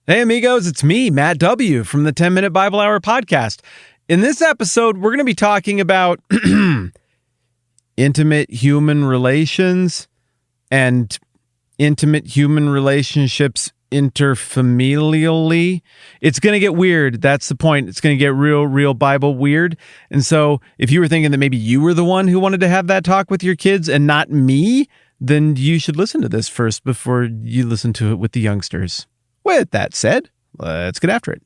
Hey amigos, it's me, Matt W. from the 10-Minute Bible Hour podcast. In this episode, we're going to be talking about intimate human relations and intimate human relationships interfamilially. It's going to get weird. That's the point. It's going to get real Bible weird. And so if you were thinking that maybe you were the one who wanted to have that talk with your kids and not me, then you should listen to this first before you listen to it with the youngsters. With that said, let's get after it.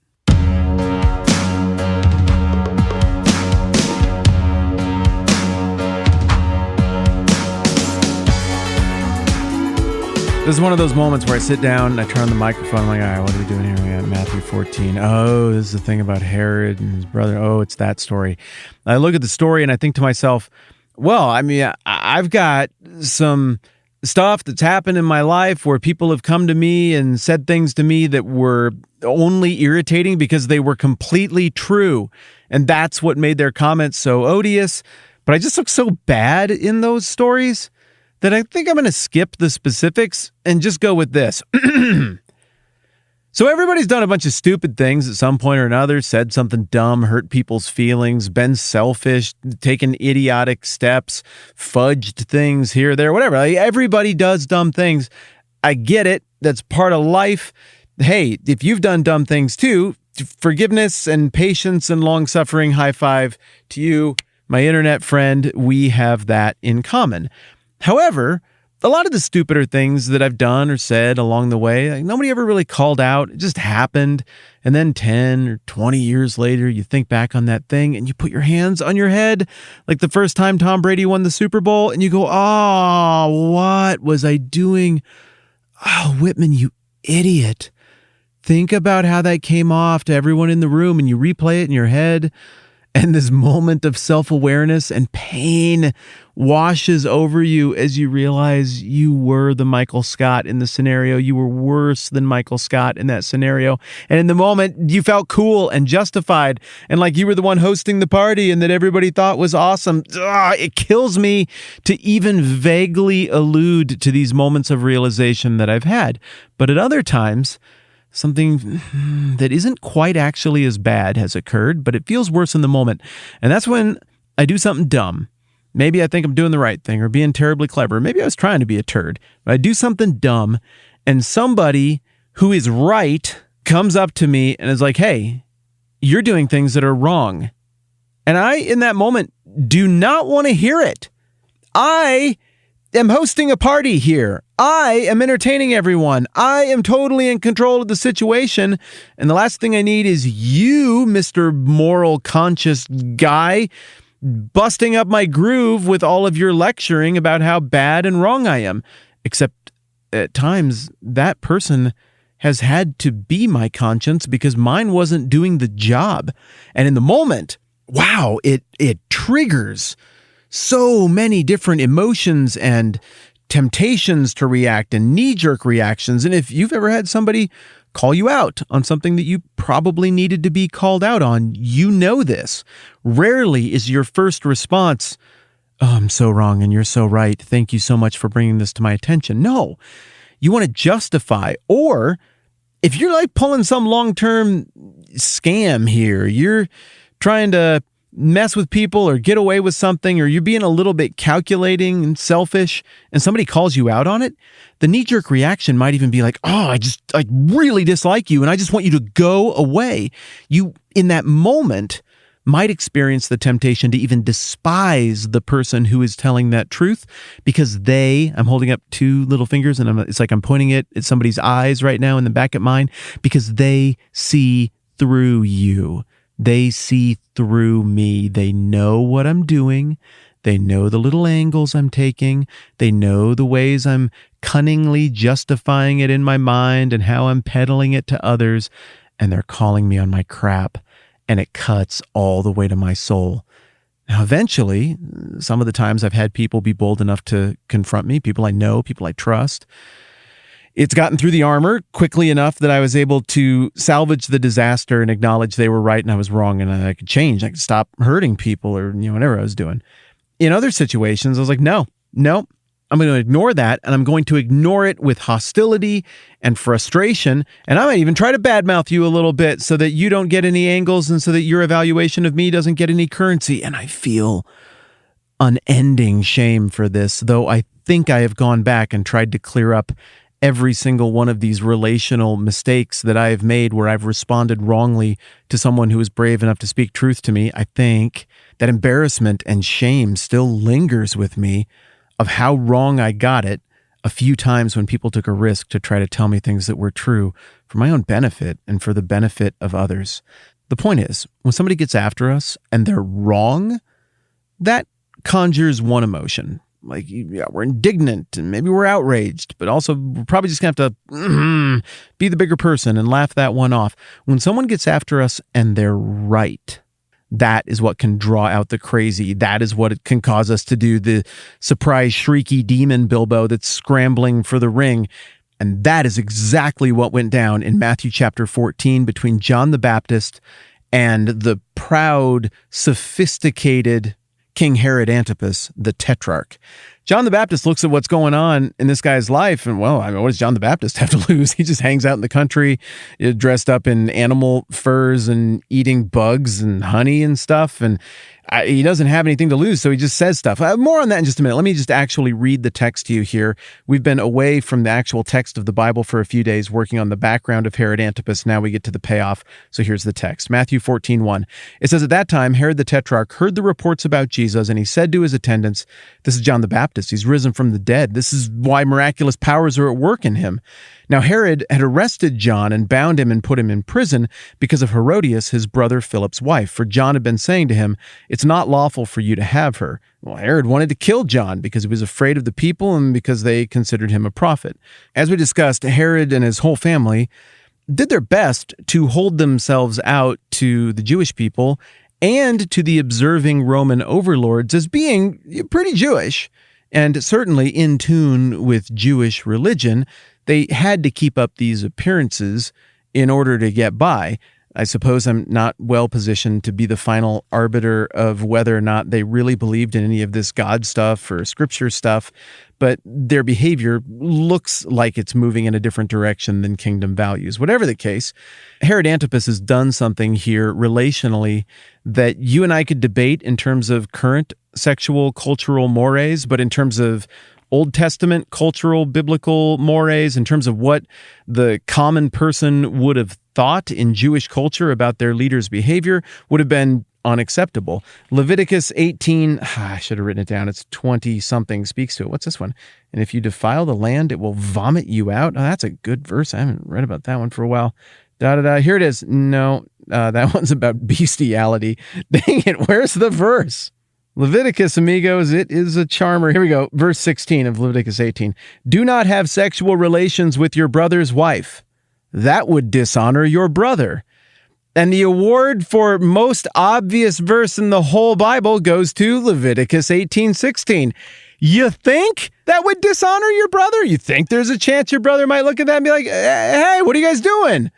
This is one of those moments where I sit down and I turn on the microphone. I'm like, all right, what are we doing here? We got Matthew 14. Oh, this is the thing about Herod and his brother. Oh, it's that story. I look at the story and I think to myself, well, I mean, I've got some stuff that's happened in my life where people have come to me and said things to me that were only irritating because they were completely true. And that's what made their comments so odious. But I just look so bad in those stories that I think I'm going to skip the specifics and just go with this. So everybody's done a bunch of stupid things at some point or another, said something dumb, hurt people's feelings, been selfish, taken idiotic steps, fudged things here, there, whatever. Like, everybody does dumb things. I get it. That's part of life. Hey, if you've done dumb things too, forgiveness and patience and long-suffering, high five to you, my internet friend. We have that in common. However, a lot of the stupider things that I've done or said along the way, like, nobody ever really called out. It just happened. And then 10 or 20 years later, you think back on that thing and you put your hands on your head like the first time Tom Brady won the Super Bowl and you go, oh, what was I doing? Oh, Whitman, you idiot. Think about how that came off to everyone in the room and you replay it in your head. And this moment of self-awareness and pain washes over you as you realize you were the Michael Scott in the scenario. You were worse than Michael Scott in that scenario. And in the moment, you felt cool and justified and like you were the one hosting the party and that everybody thought was awesome. It kills me to even vaguely allude to these moments of realization that I've had. But at other times, something that isn't quite actually as bad has occurred, but it feels worse in the moment. And that's when I do something dumb. Maybe I think I'm doing the right thing or being terribly clever. Maybe I was trying to be a turd. But I do something dumb, and somebody who is right comes up to me and is like, hey, you're doing things that are wrong. And I, in that moment, do not want to hear it. I am hosting a party here. I am entertaining everyone. I am totally in control of the situation. And the last thing I need is you, Mr. Moral Conscious guy, busting up my groove with all of your lecturing about how bad and wrong I am. Except at times that person has had to be my conscience because mine wasn't doing the job. And in the moment, wow, it triggers so many different emotions and temptations to react and knee-jerk reactions. And if you've ever had somebody call you out on something that you probably needed to be called out on, you know this. Rarely is your first response, oh, I'm so wrong and you're so right. Thank you so much for bringing this to my attention. No, you want to justify. Or if you're like pulling some long-term scam here, you're trying to mess with people or get away with something, or you're being a little bit calculating and selfish and somebody calls you out on it, the knee-jerk reaction might even be like, oh, I really dislike you and I just want you to go away. You, in that moment, might experience the temptation to even despise the person who is telling that truth because I'm holding up two little fingers and it's like I'm pointing it at somebody's eyes right now in the back of mine because they see through you. They see through me. They know what I'm doing. They know the little angles I'm taking. They know the ways I'm cunningly justifying it in my mind and how I'm peddling it to others. And they're calling me on my crap. And it cuts all the way to my soul. Now, eventually, some of the times I've had people be bold enough to confront me, people I know, people I trust. It's gotten through the armor quickly enough that I was able to salvage the disaster and acknowledge they were right and I was wrong and I could change. I could stop hurting people or whatever I was doing. In other situations, I was like, no, I'm going to ignore that, and I'm going to ignore it with hostility and frustration, and I might even try to badmouth you a little bit so that you don't get any angles and so that your evaluation of me doesn't get any currency. And I feel unending shame for this, though I think I have gone back and tried to clear up every single one of these relational mistakes that I have made where I've responded wrongly to someone who was brave enough to speak truth to me. I think that embarrassment and shame still lingers with me of how wrong I got it a few times when people took a risk to try to tell me things that were true for my own benefit and for the benefit of others. The point is, when somebody gets after us and they're wrong, that conjures one emotion. Like, yeah, we're indignant and maybe we're outraged, but also we're probably just going to have to be the bigger person and laugh that one off. When someone gets after us and they're right, that is what can draw out the crazy. That is what it can cause us to do the surprise shrieky demon Bilbo that's scrambling for the ring. And that is exactly what went down in Matthew chapter 14 between John the Baptist and the proud, sophisticated King Herod Antipas, the Tetrarch. John the Baptist looks at what's going on in this guy's life, and well, I mean, what does John the Baptist have to lose? He just hangs out in the country, dressed up in animal furs and eating bugs and honey and stuff, and he doesn't have anything to lose, so he just says stuff. More on that in just a minute. Let me just actually read the text to you here. We've been away from the actual text of the Bible for a few days, working on the background of Herod Antipas. Now we get to the payoff, so here's the text. Matthew 14:1. It says, "At that time, Herod the Tetrarch heard the reports about Jesus, and he said to his attendants," this is John the Baptist, he's risen from the dead. This is why miraculous powers are at work in him. Now Herod had arrested John and bound him and put him in prison because of Herodias, his brother Philip's wife. For John had been saying to him, 'It's not lawful for you to have her.' Well, Herod wanted to kill John because he was afraid of the people and because they considered him a prophet. As we discussed, Herod and his whole family did their best to hold themselves out to the Jewish people and to the observing Roman overlords as being pretty Jewish and certainly in tune with Jewish religion. They had to keep up these appearances in order to get by. I suppose I'm not well positioned to be the final arbiter of whether or not they really believed in any of this God stuff or scripture stuff, but their behavior looks like it's moving in a different direction than kingdom values. Whatever the case, Herod Antipas has done something here relationally that you and I could debate in terms of current sexual cultural mores, but in terms of Old Testament cultural biblical mores, in terms of what the common person would have thought in Jewish culture about their leader's behavior, would have been unacceptable. Leviticus 18, I should have written it down, it's 20-something, speaks to it. What's this one? "And if you defile the land, it will vomit you out." Oh, that's a good verse. I haven't read about that one for a while. Here it is. No, that one's about bestiality. Dang it, where's the verse? Leviticus, amigos, it is a charmer. Here we go. Verse 16 of Leviticus 18. "Do not have sexual relations with your brother's wife. That would dishonor your brother." And the award for most obvious verse in the whole Bible goes to Leviticus 18:16. You think that would dishonor your brother? You think there's a chance your brother might look at that and be like, "Hey, what are you guys doing?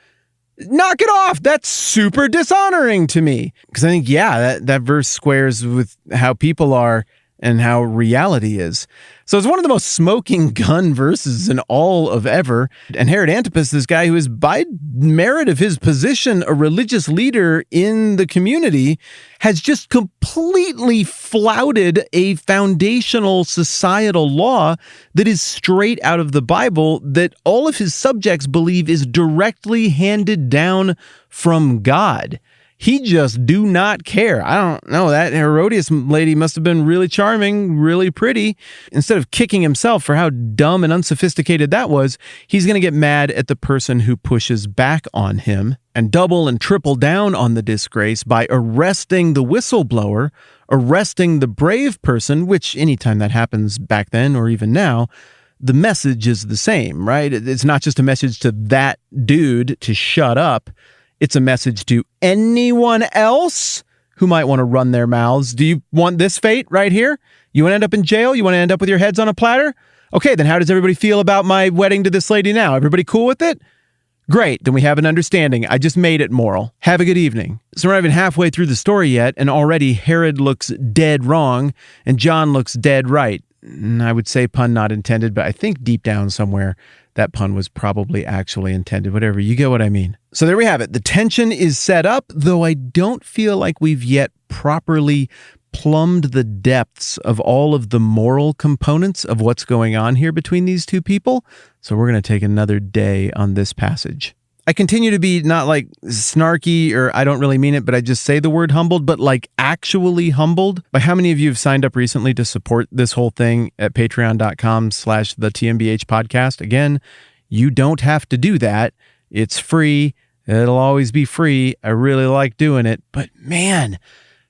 Knock it off. That's super dishonoring to me." Because I think, that verse squares with how people are and how reality is. So it's one of the most smoking gun verses in all of ever. And Herod Antipas, this guy who is by merit of his position a religious leader in the community, has just completely flouted a foundational societal law that is straight out of the Bible that all of his subjects believe is directly handed down from God. He just do not care. I don't know. That Herodias lady must have been really charming, really pretty. Instead of kicking himself for how dumb and unsophisticated that was, he's going to get mad at the person who pushes back on him and double and triple down on the disgrace by arresting the whistleblower, arresting the brave person, which anytime that happens back then or even now, the message is the same, right? It's not just a message to that dude to shut up. It's a message to anyone else who might want to run their mouths. Do you want this fate right here? You want to end up in jail? You want to end up with your heads on a platter? Okay, then how does everybody feel about my wedding to this lady now? Everybody cool with it? Great, then we have an understanding. I just made it moral. Have a good evening. So we're not even halfway through the story yet, and already Herod looks dead wrong, and John looks dead right. I would say pun not intended, but I think deep down somewhere that pun was probably actually intended. Whatever, you get what I mean. So there we have it. The tension is set up, though I don't feel like we've yet properly plumbed the depths of all of the moral components of what's going on here between these two people. So we're going to take another day on this passage. I continue to be not like snarky or I don't really mean it, but I just say the word humbled, but like actually humbled by how many of you have signed up recently to support this whole thing at patreon.com/the TMBH podcast. Again, you don't have to do that. It's free. It'll always be free. I really like doing it, but man,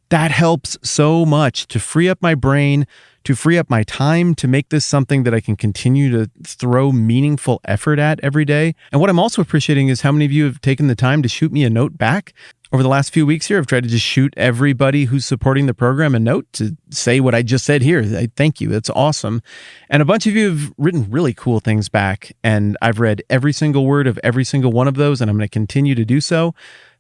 that helps so much to free up my brain, to free up my time, to make this something that I can continue to throw meaningful effort at every day. And what I'm also appreciating is how many of you have taken the time to shoot me a note back. Over the last few weeks here, I've tried to just shoot everybody who's supporting the program a note to say what I just said here. Thank you. That's awesome. And a bunch of you have written really cool things back, and I've read every single word of every single one of those, and I'm going to continue to do so.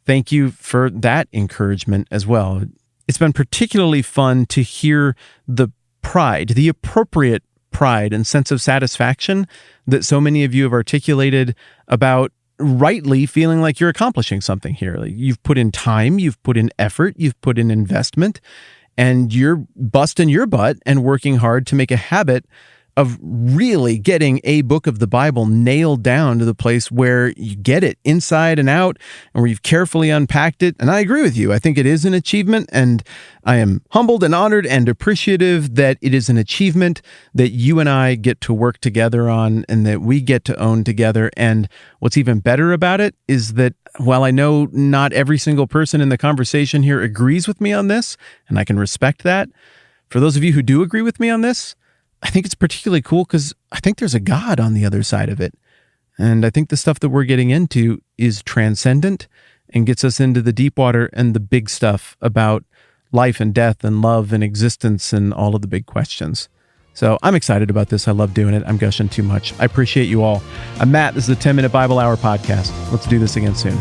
Thank you for that encouragement as well. It's been particularly fun to hear the pride, the appropriate pride and sense of satisfaction that so many of you have articulated about rightly feeling like you're accomplishing something here. Like you've put in time, you've put in effort, you've put in investment, and you're busting your butt and working hard to make a habit of really getting a book of the Bible nailed down to the place where you get it inside and out and where you've carefully unpacked it. And I agree with you. I think it is an achievement, and I am humbled and honored and appreciative that it is an achievement that you and I get to work together on and that we get to own together. And what's even better about it is that while I know not every single person in the conversation here agrees with me on this, and I can respect that, for those of you who do agree with me on this, I think it's particularly cool because I think there's a God on the other side of it. And I think the stuff that we're getting into is transcendent and gets us into the deep water and the big stuff about life and death and love and existence and all of the big questions. So I'm excited about this. I love doing it. I'm gushing too much. I appreciate you all. I'm Matt. This is the 10-Minute Bible Hour podcast. Let's do this again soon.